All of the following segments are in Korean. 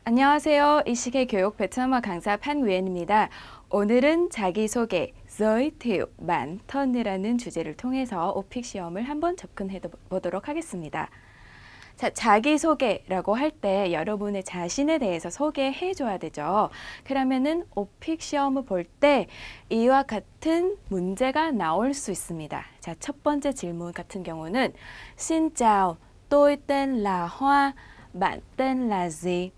안녕하세요. 이시계 교육 베트남어 강사 판위엔입니다. 오늘은 자기소개, giới thiệu bản thân 이라는 주제를 통해서 오픽 시험을 한번 접근해 보도록 하겠습니다. 자, 자기소개라고 할 때 여러분의 자신에 대해서 소개해 줘야 되죠. 그러면은 오픽 시험을 볼 때 이와 같은 문제가 나올 수 있습니다. 자, 첫 번째 질문 같은 경우는 Xin chào, tôi tên là Hoa, bạn tên là gì?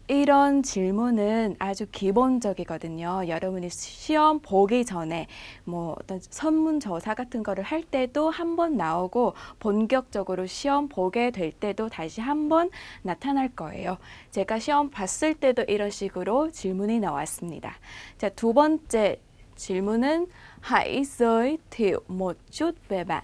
이런 질문은 아주 기본적이거든요. 여러분이 시험 보기 전에 뭐 어떤 설문조사 같은 거를 할 때도 한번 나오고 본격적으로 시험 보게 될 때도 다시 한번 나타날 거예요. 제가 시험 봤을 때도 이런 식으로 질문이 나왔습니다. 자, 두 번째 질문은 Hãy giới thiệu một chút về bạn.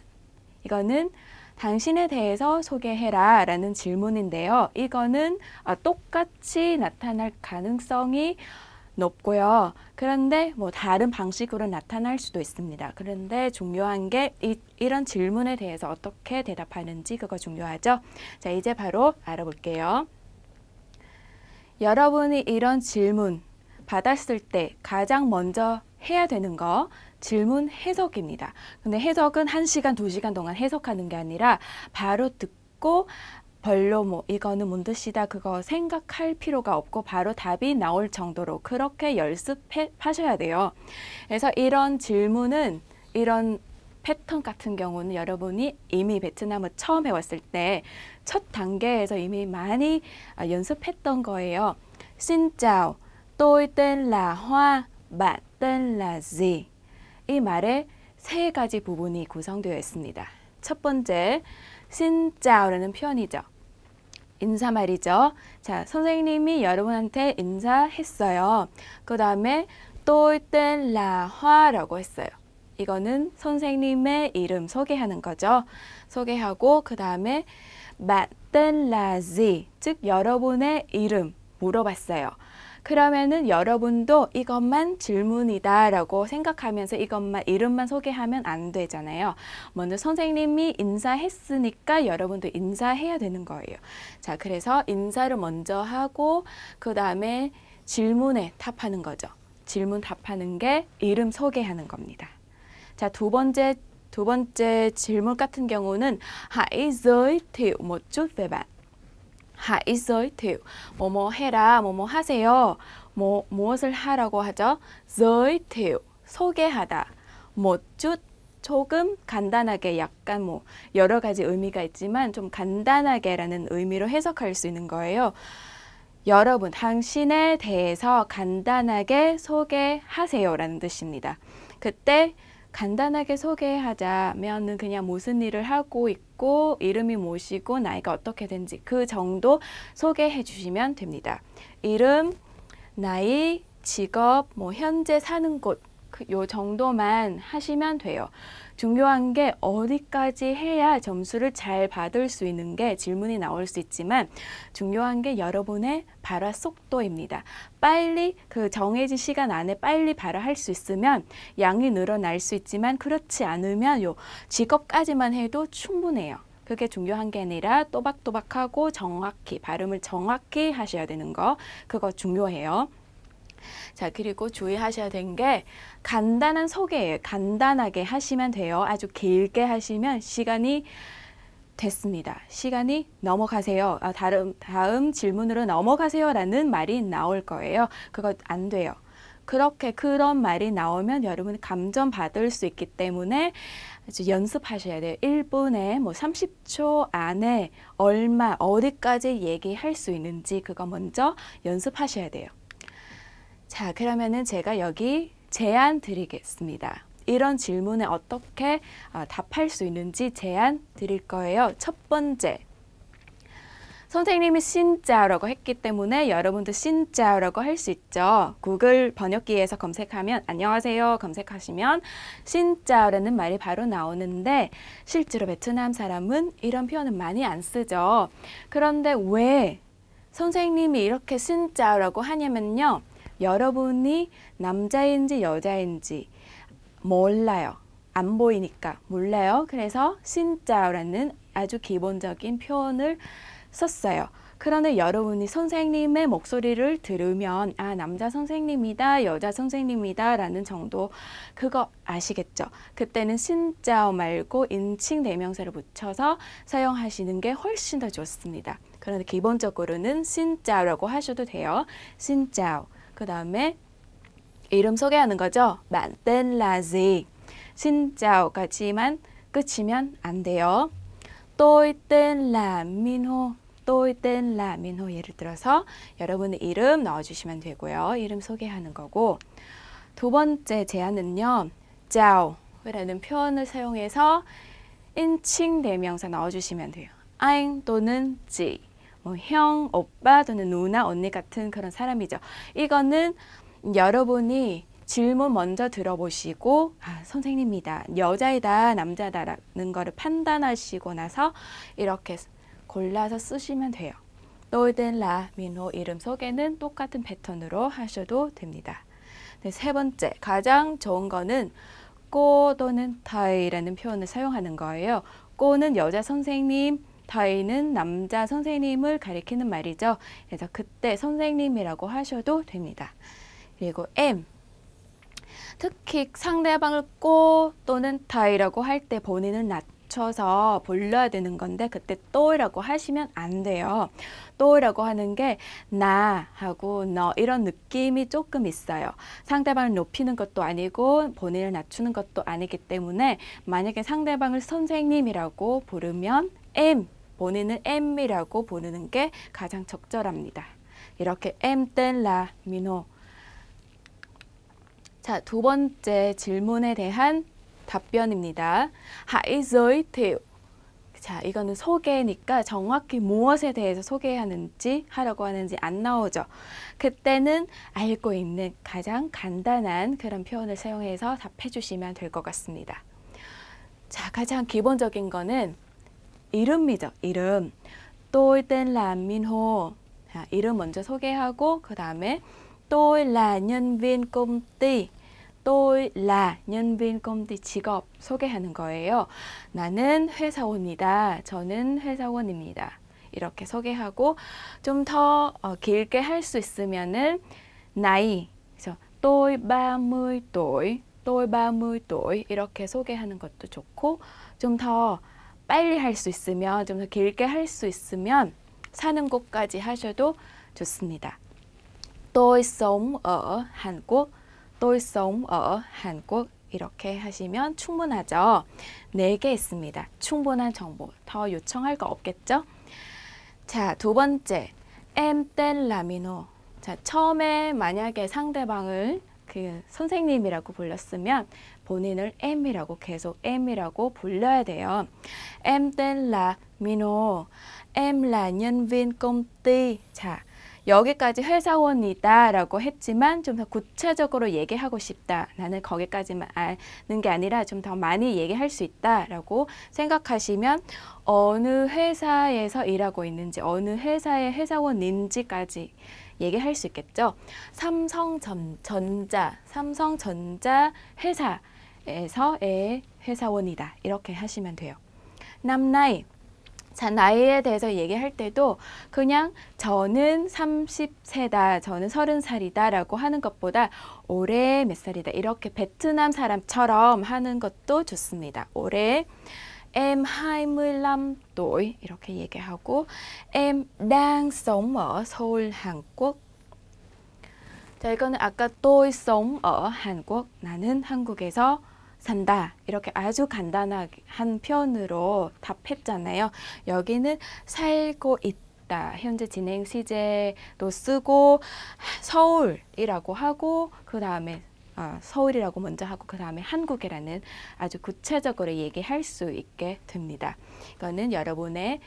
이거는 당신에 대해서 소개해라 라는 질문인데요. 이거는 똑같이 나타날 가능성이 높고요. 그런데 뭐 다른 방식으로 나타날 수도 있습니다. 그런데 중요한 게 이런 질문에 대해서 어떻게 대답하는지 그거 중요하죠. 자, 이제 바로 알아볼게요. 여러분이 이런 질문 받았을 때 가장 먼저 해야 되는 거 질문 해석입니다. 근데 해석은 1시간, 2시간 동안 해석하는 게 아니라 바로 듣고 별로 뭐 이거는 뭔 뜻이다 그거 생각할 필요가 없고 바로 답이 나올 정도로 그렇게 연습하셔야 돼요. 그래서 이런 질문은 이런 패턴 같은 경우는 여러분이 이미 베트남을 처음 해왔을 때 첫 단계에서 이미 많이 연습했던 거예요. Xin chào, tôi tên là Hoa, bạn tên là gì? 이 말에 세 가지 부분이 구성되어 있습니다. 첫 번째, Xin chào 라는 표현이죠. 인사말이죠. 자, 선생님이 여러분한테 인사했어요. 그 다음에 tôi tên là Hoa라고 했어요. 이거는 선생님의 이름 소개하는 거죠. 소개하고 그 다음에 bạn tên là gì? 즉 여러분의 이름 물어봤어요. 그러면은 여러분도 이것만 질문이다 라고 생각하면서 이것만 이름만 소개하면 안 되잖아요. 먼저 선생님이 인사했으니까 여러분도 인사해야 되는 거예요. 자, 그래서 인사를 먼저 하고 그 다음에 질문에 답하는 거죠. 질문 답하는 게 이름 소개하는 겁니다. 자, 두 번째 질문 같은 경우는 Hãy giới thiệu một chút về bạn. Hãy giới thiệu, 뭐뭐 해라, 뭐뭐 하세요. 무엇을 하라고 하죠? giới thiệu, 소개하다. một chút, 조금 간단하게 약간 뭐 여러 가지 의미가 있지만 좀 간단하게라는 의미로 해석할 수 있는 거예요. 여러분, 당신에 대해서 간단하게 소개하세요라는 뜻입니다. 그때 간단하게 소개하자면은 그냥 무슨 일을 하고 있고 이름이 무엇이고 나이가 어떻게 된지 그 정도 소개해 주시면 됩니다. 이름, 나이, 직업, 뭐 현재 사는 곳 요 정도만 하시면 돼요. 중요한 게 어디까지 해야 점수를 잘 받을 수 있는 게 질문이 나올 수 있지만 중요한 게 여러분의 발화 속도입니다. 빨리 그 정해진 시간 안에 빨리 발화할 수 있으면 양이 늘어날 수 있지만 그렇지 않으면 요 직업까지만 해도 충분해요. 그게 중요한 게 아니라 또박또박하고 정확히 발음을 정확히 하셔야 되는 거 그거 중요해요. 자, 그리고 주의하셔야 되는 게 간단한 소개예요. 간단하게 하시면 돼요. 아주 길게 하시면 시간이 됐습니다. 시간이 넘어가세요. 다음 질문으로 넘어가세요 라는 말이 나올 거예요. 그거 안 돼요. 그런 말이 나오면 여러분 감점 받을 수 있기 때문에 아주 연습하셔야 돼요. 1분에 뭐 30초 안에 얼마 어디까지 얘기할 수 있는지 그거 먼저 연습하셔야 돼요. 자, 그러면은 제가 여기 제안 드리겠습니다. 이런 질문에 어떻게 답할 수 있는지 제안 드릴 거예요. 첫 번째, 선생님이 신짜오라고 했기 때문에 여러분도 신짜오라고 할 수 있죠. 구글 번역기에서 검색하면 안녕하세요 검색하시면 신짜오라는 말이 바로 나오는데 실제로 베트남 사람은 이런 표현은 많이 안 쓰죠. 그런데 왜 선생님이 이렇게 신짜오라고 하냐면요. 여러분이 남자인지 여자인지 몰라요. 안 보이니까 몰라요. 그래서 신짜오라는 아주 기본적인 표현을 썼어요. 그런데 여러분이 선생님의 목소리를 들으면 아, 남자 선생님이다, 여자 선생님이다 라는 정도 그거 아시겠죠? 그때는 신짜오 말고 인칭 대명사를 붙여서 사용하시는 게 훨씬 더 좋습니다. 그런데 기본적으로는 신짜오라고 하셔도 돼요. 신짜오. 그 다음에 이름 소개하는 거죠. Bạn tên là gì? 신짜오까지만 끝이면 안 돼요. Tôi tên là Minho. tôi tên là Minho. 예를 들어서 여러분의 이름 넣어주시면 되고요. 이름 소개하는 거고. 두 번째 제안은요. 짜오라는 표현을 사용해서 인칭 대명사 넣어주시면 돼요. anh 또는 지, 뭐 형, 오빠 또는 누나, 언니 같은 그런 사람이죠. 이거는 여러분이 질문 먼저 들어보시고 아, 선생님이다, 여자이다, 남자다라는 거를 판단하시고 나서 이렇게 골라서 쓰시면 돼요. tôi tên là Minho 이름 소개는 똑같은 패턴으로 하셔도 됩니다. 네, 세 번째, 가장 좋은 거는 꼬 또는 타이라는 표현을 사용하는 거예요. 꼬는 여자 선생님, 타이는 남자 선생님을 가리키는 말이죠. 그래서 그때 선생님이라고 하셔도 됩니다. 그리고 M, 특히 상대방을 꼬 또는 타이라고 할 때 본인을 낮춰서 불러야 되는 건데 그때 또이라고 하시면 안 돼요. 또이라고 하는 게 나하고 너 이런 느낌이 조금 있어요. 상대방을 높이는 것도 아니고 본인을 낮추는 것도 아니기 때문에 만약에 상대방을 선생님이라고 부르면 M, 본인은 M이라고 부르는 게 가장 적절합니다. 이렇게 em tên là Minho. 자, 두 번째 질문에 대한 답변입니다. Hãy giới thiệu. 자, 이거는 소개니까 정확히 무엇에 대해서 소개하는지 하라고 하는지 안 나오죠. 그때는 알고 있는 가장 간단한 그런 표현을 사용해서 답해 주시면 될 것 같습니다. 자, 가장 기본적인 거는 이름이죠. 이름. tôi tên là Minho. 자, 이름 먼저 소개하고 그 다음에 tôi là nhân viên công ty. tôi là nhân viên công ty 직업 소개하는 거예요. 나는 회사원이다. 저는 회사원입니다. 이렇게 소개하고 좀 더 길게 할 수 있으면은 나이. 그래서 tôi 30 tuổi. tôi 30 tuổi 이렇게 소개하는 것도 좋고 좀 더 빨리 할 수 있으면 좀 더 길게 할 수 있으면 사는 곳까지 하셔도 좋습니다. tôi sống ở Hàn Quốc. tôi sống ở Hàn Quốc 이렇게 하시면 충분하죠. 4개 있습니다. 충분한 정보. 더 요청할 거 없겠죠? 자, 두 번째. em tên là Minho. 자, 처음에 만약에 상대방을 그 선생님이라고 불렀으면 본인을 M이라고 계속 M이라고 불러야 돼요. em tên là Minho. em là nhân viên công ty. 자, 여기까지 회사원이다 라고 했지만 좀 더 구체적으로 얘기하고 싶다. 나는 거기까지만 아는 게 아니라 좀 더 많이 얘기할 수 있다 라고 생각하시면 어느 회사에서 일하고 있는지 어느 회사의 회사원인지까지 얘기할 수 있겠죠. 삼성전자 회사에서의 회사원이다. 이렇게 하시면 돼요. 남나이. 자, 나이에 대해서 얘기할 때도 그냥 저는 30세다, 저는 30살이다 라고 하는 것보다 올해 몇 살이다 이렇게 베트남 사람처럼 하는 것도 좋습니다. 올해 em 25 tuổi 이렇게 얘기하고 em đang sống ở 서울, 한국. 자, 이거는 아까 tôi sống ở Hàn Quốc, 나는 한국에서 산다. 이렇게 아주 간단한 표현으로 답했잖아요. 여기는 살고 있다. 현재 진행 시제도 쓰고 서울이라고 하고 그 다음에 서울이라고 먼저 하고 그 다음에 한국이라는 아주 구체적으로 얘기할 수 있게 됩니다. 이거는 여러분의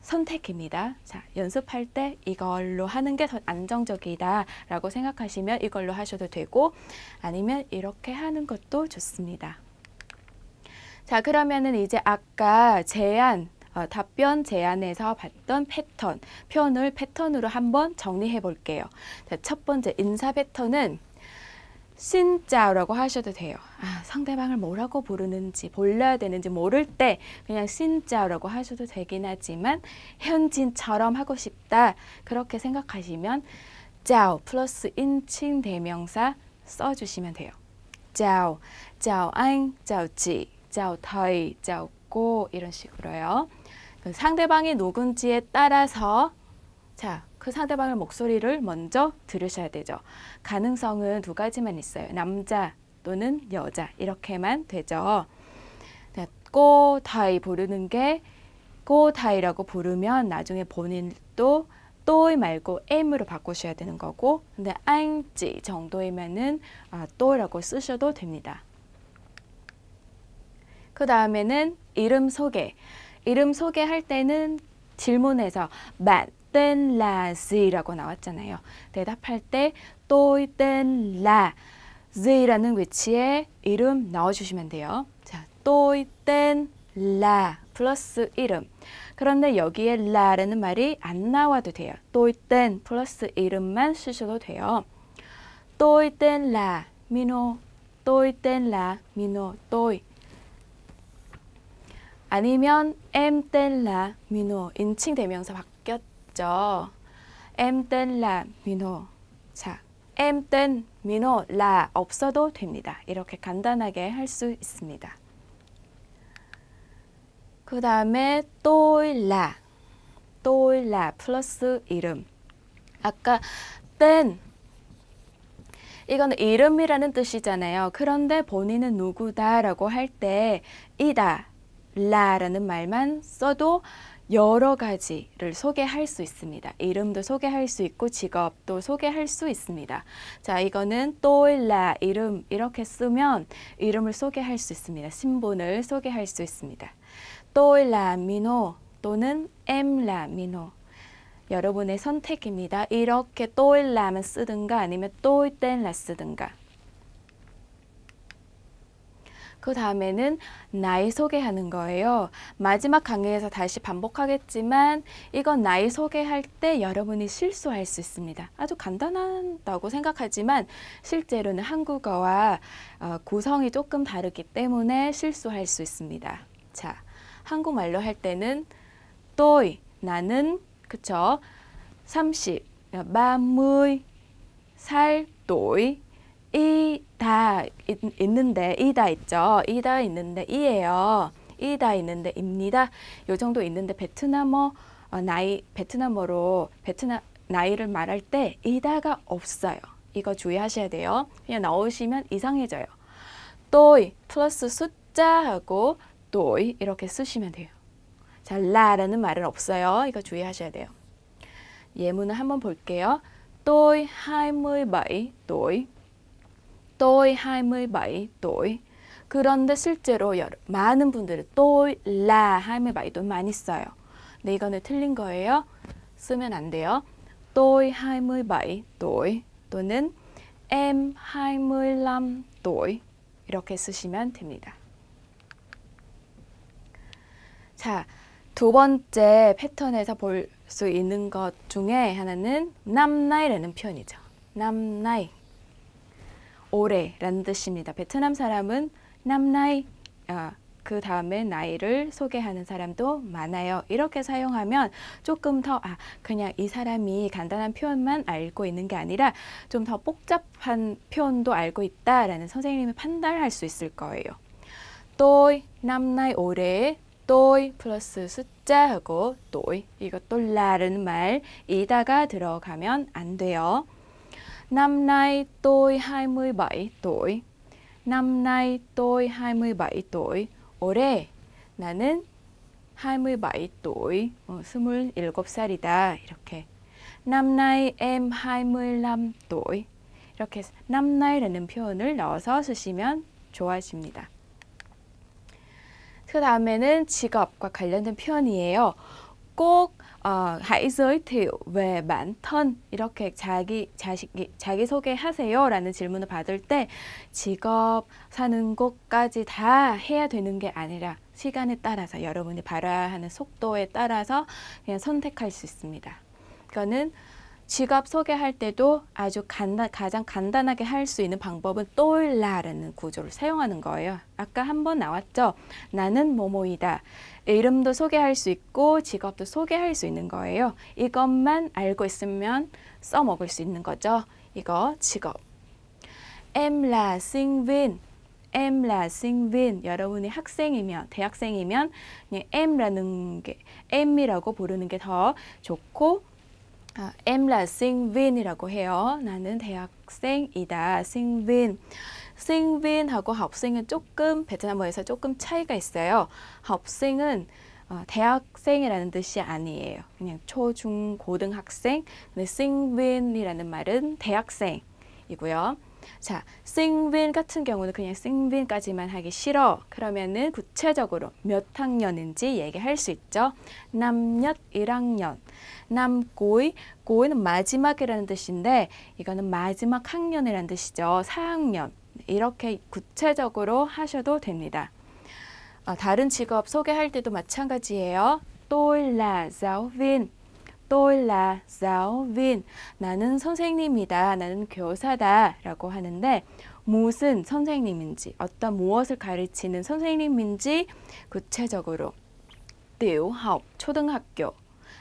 선택입니다. 자, 연습할 때 이걸로 하는 게 더 안정적이다 라고 생각하시면 이걸로 하셔도 되고 아니면 이렇게 하는 것도 좋습니다. 자, 그러면은 이제 아까 답변 제안에서 봤던 패턴, 표현을 패턴으로 한번 정리해 볼게요. 자, 첫 번째 인사 패턴은 신짜오라고 하셔도 돼요. 상대방을 뭐라고 부르는지 불러야 되는지 모를 때 그냥 신짜오라고 하셔도 되긴 하지만 현진처럼 하고 싶다 그렇게 생각하시면 짜오 플러스 인칭 대명사 써주시면 돼요. 짜오, 짜오 안, 짜오 지, 짜오 더이, 짜오 고 이런 식으로요. 상대방이 누군지에 따라서 그 상대방의 목소리를 먼저 들으셔야 되죠. 가능성은 두 가지만 있어요. 남자 또는 여자 이렇게만 되죠. 꼬다이 부르는 게 꼬다이라고 부르면 나중에 본인도 또이 말고 M으로 바꾸셔야 되는 거고 근데 안지 정도이면은 또라고 쓰셔도 됩니다. 그 다음에는 이름 소개. 이름 소개할 때는 질문에서 bạn tên là gì?라고 나왔잖아요. 대답할 때 tôi tên là gì?라는 위치에 이름 넣어주시면 돼요. 자, tôi tên là 플러스 이름. 그런데 여기에 라라는 말이 안 나와도 돼요. tôi tên 플러스 이름만 쓰셔도 돼요. tôi tên là Minho. tôi tên là Minho. tôi. 아니면 em tên là Minho. 인칭 대명사 바뀌었죠. em tên là Minho. 자, em tên Minho là 없어도 됩니다. 이렇게 간단하게 할 수 있습니다. 그 다음에 tôi là 플러스 이름. 아까 tên 이거는 이름이라는 뜻이잖아요. 그런데 본인은 누구다라고 할 때 이다, 라라는 말만 써도 여러 가지를 소개할 수 있습니다. 이름도 소개할 수 있고 직업도 소개할 수 있습니다. 자, 이거는 tôi là 이름 이렇게 쓰면 이름을 소개할 수 있습니다. 신분을 소개할 수 있습니다. tôi là Minho 또는 em là Minho. 여러분의 선택입니다. 이렇게 tôi la만 쓰든가 아니면 tôi tên là 쓰든가. 그 다음에는 나이 소개하는 거예요. 마지막 강의에서 다시 반복하겠지만 이건 나이 소개할 때 여러분이 실수할 수 있습니다. 아주 간단하다고 생각하지만 실제로는 한국어와 구성이 조금 다르기 때문에 실수할 수 있습니다. 자, 한국말로 할 때는 tôi, 나는, 그쵸? 30, 30살 tuổi, 이다 있는데, 이다 있죠? 이다 있는데, 이예요. 이다 있는데, 입니다. 요 정도 있는데, 베트남어, 베트남어로 나이를 말할 때, 이다가 없어요. 이거 주의하셔야 돼요. 그냥 넣으시면 이상해져요. tôi 플러스 숫자하고 tôi 이렇게 쓰시면 돼요. 자, 라라는 말은 없어요. 이거 주의하셔야 돼요. 예문을 한번 볼게요. tôi 27 tuổi. tôi 27 tuổi. 그런데 실제로 많은 분들은 tôi là 27 tuổi 많이 써요. 근데 이거는 틀린 거예요. 쓰면 안 돼요. tôi 27 tuổi 또는 em 25 tuổi 이렇게 쓰시면 됩니다. 자, 두 번째 패턴에서 볼 수 있는 것 중에 하나는 năm nay 라는 표현이죠. năm nay, 올해라는 뜻입니다. 베트남 사람은 năm nay, 그 다음에 나이를 소개하는 사람도 많아요. 이렇게 사용하면 조금 더 그냥 이 사람이 간단한 표현만 알고 있는 게 아니라 좀 더 복잡한 표현도 알고 있다라는 선생님이 판단할 수 있을 거예요. tôi, năm nay 올해 tôi 플러스 숫자하고 tôi, 이것도 라는 말 이다가 들어가면 안 돼요. năm nay tôi 27 tuổi. năm nay tôi 27 tuổi. 올해 나는 27 tuổi, 27살이다. 이렇게. năm nay em 25 tuổi. 이렇게 năm nay라는 표현을 넣어서 쓰시면 좋아집니다. 그 다음에는 직업과 관련된 표현이에요. 꼭 hãy giới thiệu về bản thân 이렇게 자기소개하세요 라는 질문을 받을 때 직업, 사는 곳까지 다 해야 되는 게 아니라 시간에 따라서 여러분이 발화하는 속도에 따라서 그냥 선택할 수 있습니다. 그거는 직업 소개할 때도 아주 가장 간단하게 할 수 있는 방법은 또일라라는 구조를 사용하는 거예요. 아까 한번 나왔죠? 나는 뭐뭐이다. 이름도 소개할 수 있고 직업도 소개할 수 있는 거예요. 이것만 알고 있으면 써먹을 수 있는 거죠. 이거 직업. Em là sinh viên. Em là sinh viên. 여러분이 학생이면, 대학생이면 그냥 em라는 게, em이라고 부르는 게 더 좋고, em là sinh viên 이라고 해요. 나는 대학생이다. sinh viên. sinh viên 하고 학생은 조금 베트남어에서 조금 차이가 있어요. 학생은 대학생이라는 뜻이 아니에요. 그냥 초, 중, 고등학생. 근데 sinh viên 이라는 말은 대학생이고요. 자, sinh viên 같은 경우는 그냥 sinh viên 까지만 하기 싫어. 그러면은 구체적으로 몇 학년인지 얘기할 수 있죠. năm nhất 1학년. năm cuối, cuối 는 마지막이라는 뜻인데 이거는 마지막 학년이라는 뜻이죠. 4학년. 이렇게 구체적으로 하셔도 됩니다. 다른 직업 소개할 때도 마찬가지예요. tôi là giáo viên. tôi là giáo viên. 나는 선생님이다. 나는 교사다. 라고 하는데 무슨 선생님인지, 어떤 무엇을 가르치는 선생님인지 구체적으로 tiểu học, 초등학교,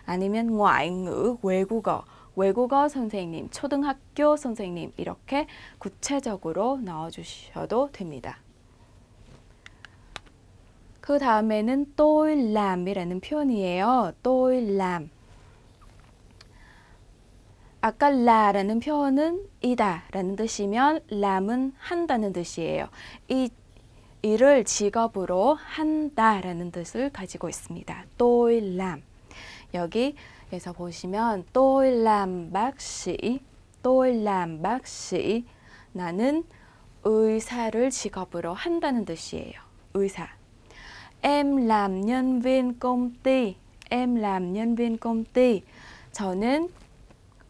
아니면 ngoại ngữ, 외국어, 외국어 선생님, 초등학교 선생님 이렇게 구체적으로 넣어주셔도 됩니다. 그 다음에는 tôi làm 이라는 표현이에요. tôi làm. 아까 라라는 표현은 이다 라는 뜻이면 람은 한다는 뜻이에요. 이 일을 직업으로 한다 라는 뜻을 가지고 있습니다. tôi làm. 여기에서 보시면 tôi làm bác sĩ, tôi làm bác sĩ. 나는 의사를 직업으로 한다는 뜻이에요. 의사. Em làm nhân viên công ty, em làm nhân viên công ty. 저는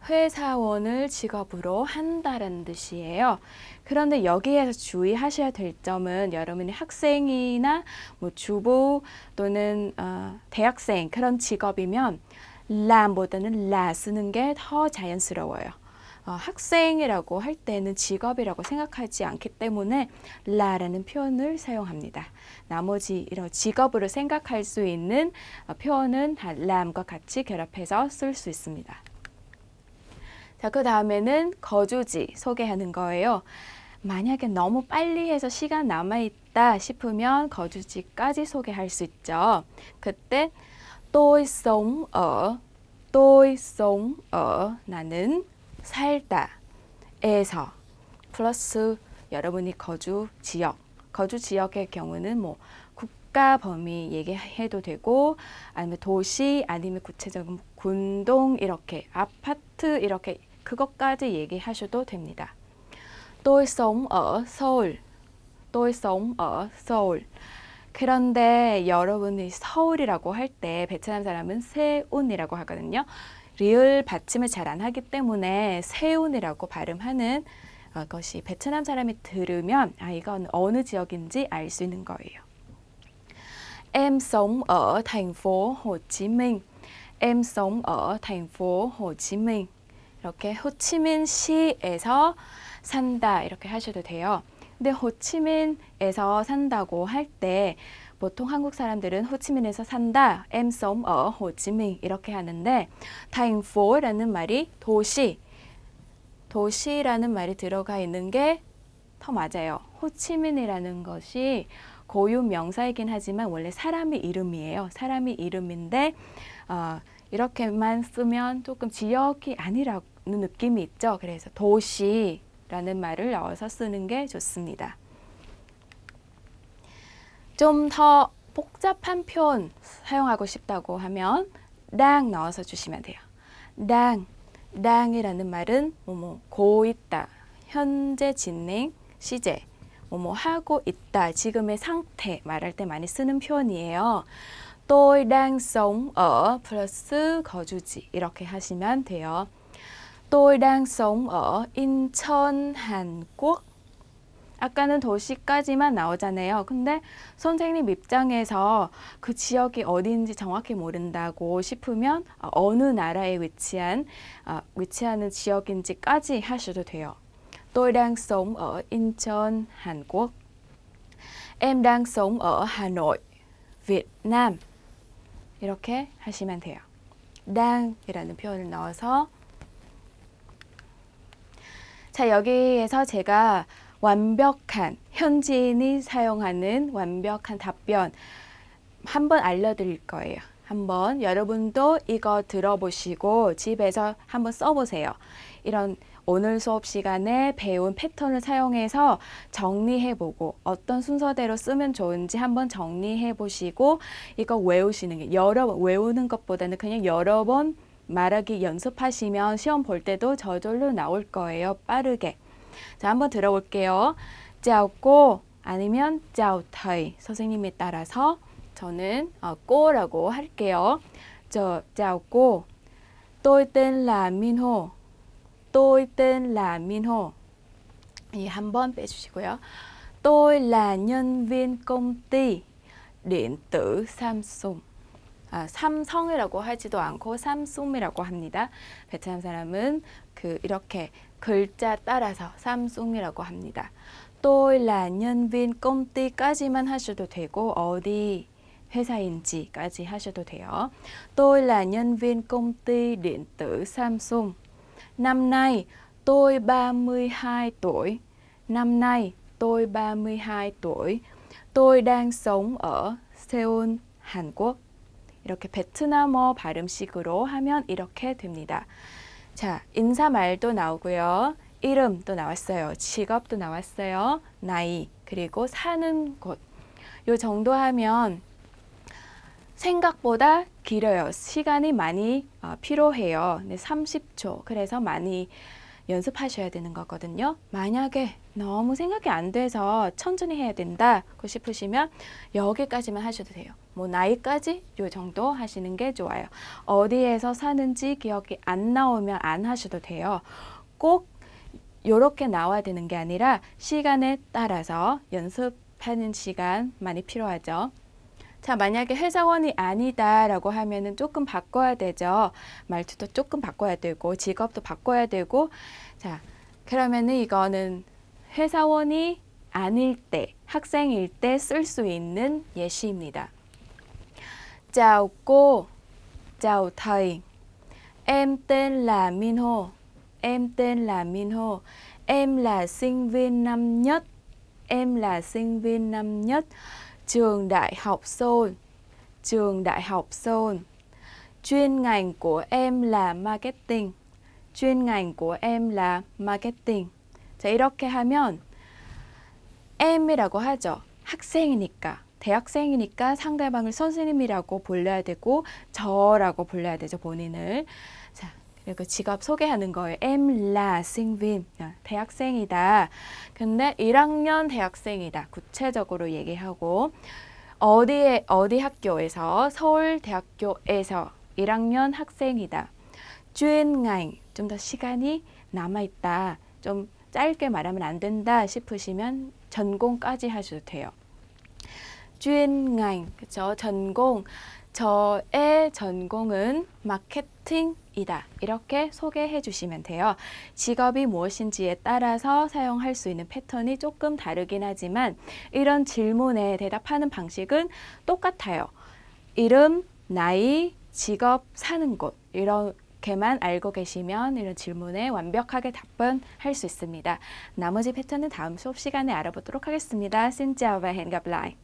회사원을 직업으로 한다라는 뜻이에요. 그런데 여기에서 주의하셔야 될 점은 여러분이 학생이나 뭐 주부 또는 대학생 그런 직업이면 람보다는 라 쓰는 게 더 자연스러워요. 학생이라고 할 때는 직업이라고 생각하지 않기 때문에 라라는 표현을 사용합니다. 나머지 이런 직업으로 생각할 수 있는 표현은 다 람과 같이 결합해서 쓸 수 있습니다. 자, 그 다음에는 거주지 소개하는 거예요. 만약에 너무 빨리 해서 시간 남아있다 싶으면 거주지까지 소개할 수 있죠. 그때 tôi sống ở, tôi sống ở, 나는 살다, 에서, 플러스 여러분이 거주 지역, 거주 지역의 경우는 뭐 국가 범위 얘기해도 되고 아니면 도시 아니면 구체적인 군동 이렇게 아파트 이렇게 그것까지 얘기하셔도 됩니다. tôi sống ở 서울, tôi sống ở 서울. 그런데 여러분이 서울이라고 할 때 베트남 사람은 세운이라고 하거든요. 리을 받침을 잘 안 하기 때문에 세운이라고 발음하는 것이 베트남 사람이 들으면 이건 어느 지역인지 알 수 있는 거예요. Em sống ở thành phố Hồ Chí Minh. Em sống ở thành phố Hồ Chí Minh. 이렇게 호치민시에서 산다 이렇게 하셔도 돼요. 근데 호치민에서 산다고 할 때 보통 한국 사람들은 호치민에서 산다, em sống ở Hồ Chí Minh 이렇게 하는데 thành phố 라는 말이 도시, 도시라는 말이 들어가 있는 게 더 맞아요. 호치민이라는 것이 고유 명사이긴 하지만 원래 사람의 이름이에요. 사람의 이름인데 이렇게만 쓰면 조금 지역이 아니라는 느낌이 있죠. 그래서 도시라는 말을 넣어서 쓰는 게 좋습니다. 좀 더 복잡한 표현 사용하고 싶다고 하면 đang 넣어서 주시면 돼요. 당이라는 말은 뭐뭐 고 있다, 현재 진행, 시제, 뭐뭐 하고 있다, 지금의 상태 말할 때 많이 쓰는 표현이에요. tôi đang sống ở 플러스 거주지 이렇게 하시면 돼요. tôi đang sống ở Incheon, Hàn Quốc. 아까는 도시까지만 나오잖아요. 근데 선생님 입장에서 그 지역이 어디인지 정확히 모른다고 싶으면 어느 나라에 위치하는 지역인지까지 하셔도 돼요. Tôi đang sống ở Incheon, Hàn Quốc. Em đang sống ở Hà Nội, Việt Nam. 이렇게 하시면 돼요. 당이라는 표현을 넣어서 자, 여기에서 제가 완벽한 현지인이 사용하는 완벽한 답변 한번 알려드릴 거예요. 한번 여러분도 이거 들어보시고 집에서 한번 써보세요. 이런 오늘 수업 시간에 배운 패턴을 사용해서 정리해보고 어떤 순서대로 쓰면 좋은지 한번 정리해보시고 이거 외우시는 게 여러 번 외우는 것보다는 그냥 여러 번 말하기 연습하시면 시험 볼 때도 저절로 나올 거예요. 빠르게. 자, 한번 들어볼게요. 짜오꼬 아니면 짜오타이 선생님에 따라서 저는 꼬라고 할게요. 저 짜오꼬 tôi tên là Minho. tôi tên là Minho. 이 한번 빼주시고요. tôi là nhân viên công ty điện tử Samsung. 삼성이라고 하지도 않고 삼숭이라고 합니다. 베트남 사람은 이렇게 글자 따라서 삼숭이라고 합니다. tôi là nhân viên công ty까지만 하셔도 되고 어디 회사인지까지 하셔도 돼요. tôi là nhân viên công ty điện tử Samsung. Năm nay tôi 32 tuổi. Năm nay tôi 32 tuổi. Tôi đang sống ở Seoul, Hàn Quốc. 이렇게 베트남어 발음식으로 하면 이렇게 됩니다. 자, 인사말도 나오고요. 이름도 나왔어요. 직업도 나왔어요. 나이, 그리고 사는 곳. 요 정도 하면 생각보다 길어요. 시간이 많이 필요해요. 네, 30초. 그래서 많이 연습하셔야 되는 거거든요. 만약에 너무 생각이 안 돼서 천천히 해야 된다고 싶으시면 여기까지만 하셔도 돼요. 뭐 나이까지 요 정도 하시는 게 좋아요. 어디에서 사는지 기억이 안 나오면 안 하셔도 돼요. 꼭 요렇게 나와야 되는 게 아니라 시간에 따라서 연습하는 시간 많이 필요하죠. 자, 만약에 회사원이 아니다라고 하면은 조금 바꿔야 되죠. 말투도 조금 바꿔야 되고 직업도 바꿔야 되고. 자, 그러면은 이거는 회사원이 아닐 때, 학생일 때 쓸 수 있는 예시입니다. Chào cô, chào thầy. Em tên là Minho. Em tên là Minho. Em là sinh viên năm nhất. Em là sinh viên năm nhất. Trường Đại học Seoul. Trường Đại học Seoul. Chuyên ngành của em là marketing. chuyên ngành của em là marketing. 자, 이렇게 하면 M이라고 하죠. 학생이니까. 대학생이니까 상대방을 선생님이라고 불러야 되고 저라고 불러야 되죠. 본인을. 자, 그리고 직업 소개하는 거예요. Em là sinh viên. 대학생이다. 근데 1학년 대학생이다. 구체적으로 얘기하고 어디 학교에서 서울대학교에서 1학년 학생이다. chuyên ngành. 좀 더 시간이 남아있다. 좀 짧게 말하면 안 된다 싶으시면 전공까지 하셔도 돼요. chuyên ngành, 그쵸? 전공. 저의 전공은 마케팅이다. 이렇게 소개해 주시면 돼요. 직업이 무엇인지에 따라서 사용할 수 있는 패턴이 조금 다르긴 하지만 이런 질문에 대답하는 방식은 똑같아요. 이름, 나이, 직업, 사는 곳 이렇게만 알고 계시면 이런 질문에 완벽하게 답변할 수 있습니다. 나머지 패턴은 다음 수업 시간에 알아보도록 하겠습니다. Xin chào và hẹn gặp lại.